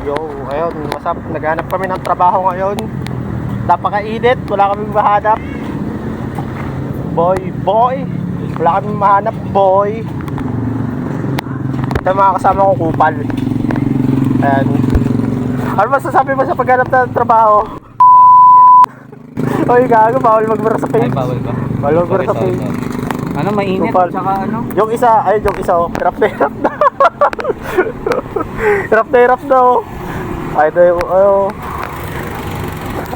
Yo, ayun, what's up? Naghanap kami ng trabaho ngayon. Napakainit, wala kami mahanap. Boy. Wala kami mahanap, boy. Ito yung mga kasama ko, kupal. Ayan. Ano masasabi mo sa paghanap ng trabaho? Oy, gago, bawal magbara sa page. Ay, bawal ba? Bawal magbara sa page. Ano, mainit, Kupal. tsaka ano? Yung isa, oh. Hirap na. Hirap na, oh. Ay, oh.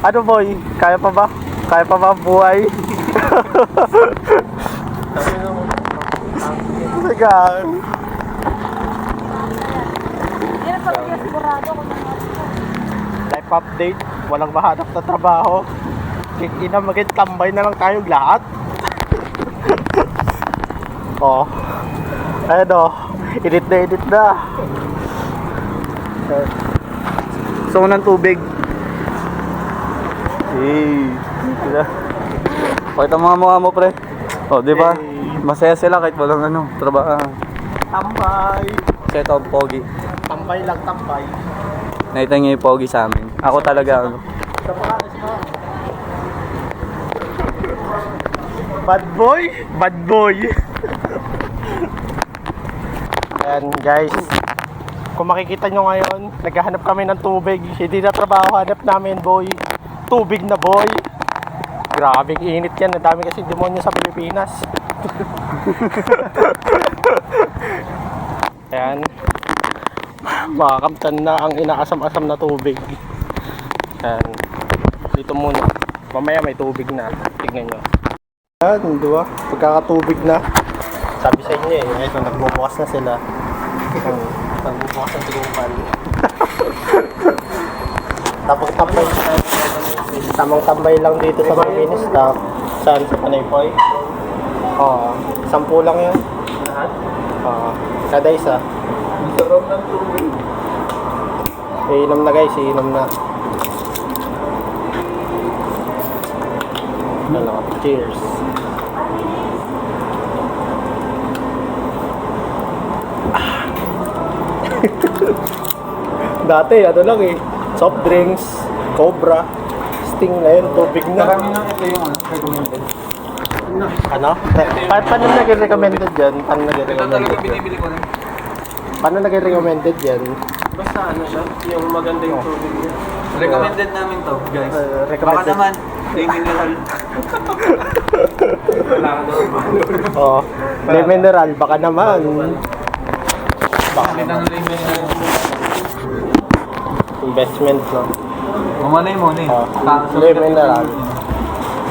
Ano, boy? Kaya pa ba? Kaya pa ba ang buhay? Sige. Life update. Walang mahanap na trabaho. Ina, tambay na lang tayong lahat. Oh. Ayun, oh. Edit na. So, ng tubig. Hey. Pakita mo nga mukha mo, pre. O, di ba? Hey. Masaya sila kahit walang trabaho. Tambay. Kasi ito ang pogi. Tambay lang, tambay. Nakita niyo yung pogi sa amin. Ako talaga, Sa pangalas mo. Bad boy. Ayan, guys. Kung makikita nyo ngayon, naghahanap kami ng tubig. Hindi na trabaho, hanap namin, boy. Tubig na, boy. Grabing init yan. Ang dami kasi demonyo sa Pilipinas. Ayan. Makakamtan na ang inaasam-asam na tubig. Ayan. Dito muna. Mamaya may tubig na. Tingnan nyo. Ayan, di ba? Pagkakatubig na. Sabi sa inyo eh. Ito, nagbubukas na sila. Nagbubukas ng tigupan. Tapos tambay. Tamang tambay lang dito sa mga mini stop. Saan? Sa Panaypoy? Oo. 10 lang yun. Lahat? Oo. Kada isa. Sarap ng tubig. Iinom na guys, iinom na. Ano? Cheers. Dati, ano lang eh. Soft drinks, Cobra, Sting na yun, tubig na. Karami na ito yung recommended. Ano? Paano nag-recommended dyan? Paano Ito talaga nag-recommended dyan? binibili ko rin. Paano nag-recommended dyan? Basta ano siya, yung maganda yung tubig niya. Recommended namin to, guys. Baka Recommended. naman, day mineral. Wala ka doon. Oo. May mineral, baka naman. Baka Kita ng day mineral. investment, no? Mamanay mo, ne? Day mineral.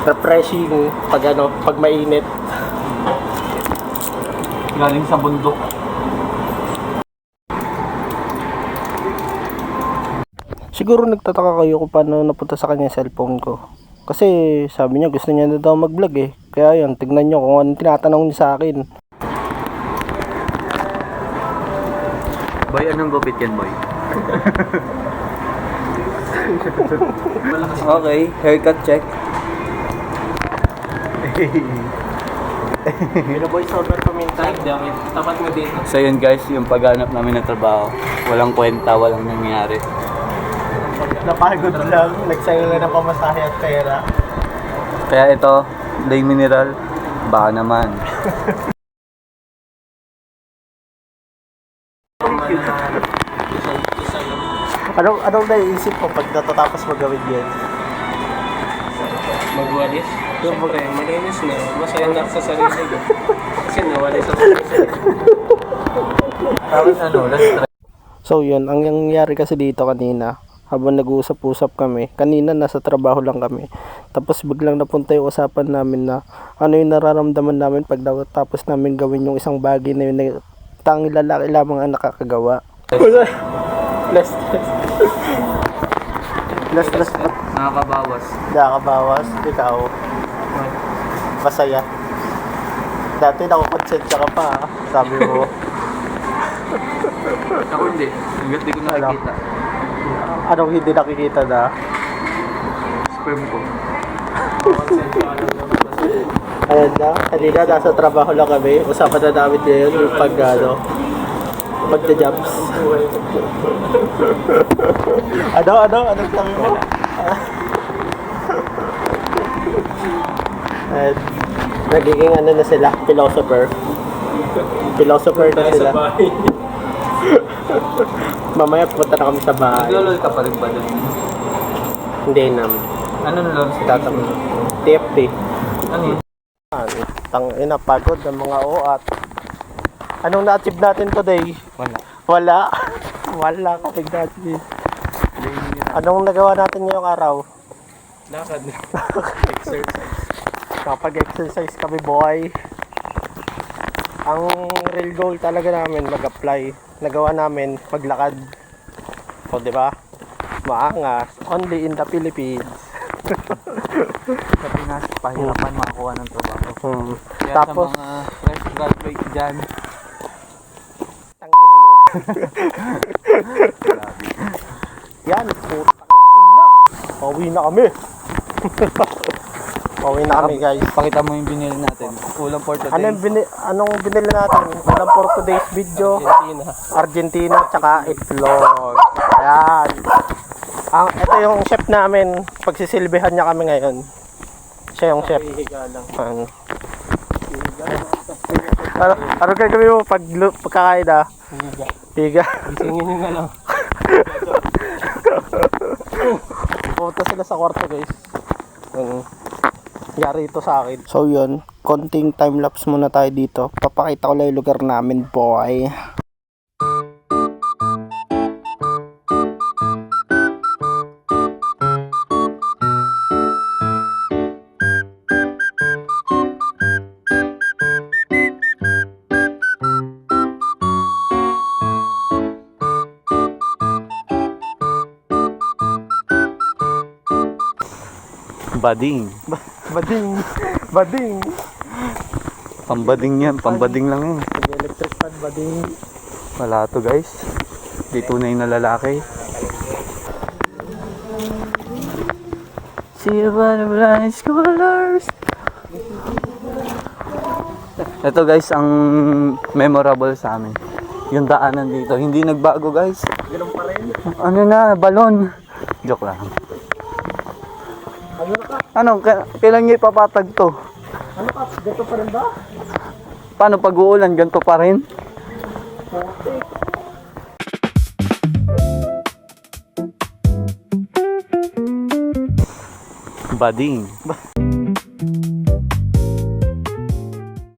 Refreshing pag mainit. Galing sa bundok. Siguro nagtataka kayo kung paano napunta sa kanya yung cellphone ko. Kasi sabi niya gusto niya na daw mag-vlog eh. Kaya yan, tignan niyo kung anong tinatanong niya sa akin. Boy, anong gupit yan, boy? Okay, haircut check. Binovoice over ko minsan. Tapat mo dito. So yun guys, yung paghanap namin ng trabaho. Walang kwenta, walang nangyari. Napagod lang. Nagsayang lang ng pamasahe at pera. Kaya ito, day mineral, baka naman. Anong naiisip mo pag natatapos mo gawin yan? Magwalis. Siyempre, malinis na. Masaya na sa sarili. Kasi nawalis ako sa sarili. Tapos last try. So yun, ang nangyari kasi dito kanina, habang nag-uusap-usap kami, kanina nasa trabaho lang kami. Tapos biglang napunta yung usapan namin na ano yung nararamdaman namin pag tapos namin gawin yung isang bagay na yun na tanging lalaki lamang ang nakakagawa. Less. Nakakabawas. Nakakabawas, ikaw. Masaya. Dati nakukonsensya ka pa, sabi mo. Ako hindi. Hanggat di ko nakikita. Anong hindi nakikita na? Sperm ko. Ayan na, kanina nasa trabaho lang kami. Usapan na namin ngayon yung pag-jobs. Ano sabi mo? At nagiging ano na sila, philosopher. Philosopher na Tayo sila. sa bahay. Mamaya punta na kami sa bahay. Naglolol ka pa rin ba doon? Hindi naman. Ano nalol sa Tatang TFT. Ano yun? Tangina, pagod ng mga oat. Anong na-achieve natin today? Wala. Wala kapag na-achieve. Anong nagawa natin ngayong araw? Lakad. Exercise. Kapag-exercise kami, boy. Ang real goal talaga namin mag-apply. Nagawa namin maglakad. O, di ba? Maangas. Only in the Philippines. Sa Pinas, pahirapan makakuha ng trabaho. Kaya Tapos, sa mga fresh graduate dyan, tangina nyo. Yan, putang ina. Pauwi na kami. Pauwi na kami, guys. pakita mo yung binili natin. Ulam for today. Anong binili natin? Ulam for today's video. Argentina, tsaka itlog. Ayan. Ito yung chef namin. Pagsisilbihan niya kami ngayon. Siya yung chef. Hihiga lang. Ano gagawin mo pagkakain ah? Hihiga. Higa. Gisingin nyo nga lang. Pumunta sila sa kwarto, guys. Yari ito sa akin. So yun, konting time-lapse muna tayo dito. Papakita ko lang yung lugar namin, boy. Bading. Bading. Pambading yan. Pambading lang yun. Electric fan, bading. Wala to guys. Di tunay na lalaki. See you by the bright colors. Ito guys, ang memorable sa amin. Yung daanan dito. Hindi nagbago guys. Ganun pa rin. Ano na, balon. Joke lang. Ano, kailan niya ipapatag to? Ano ka? Ganito pa rin ba? Paano pag uulan, ganito pa rin? Bading.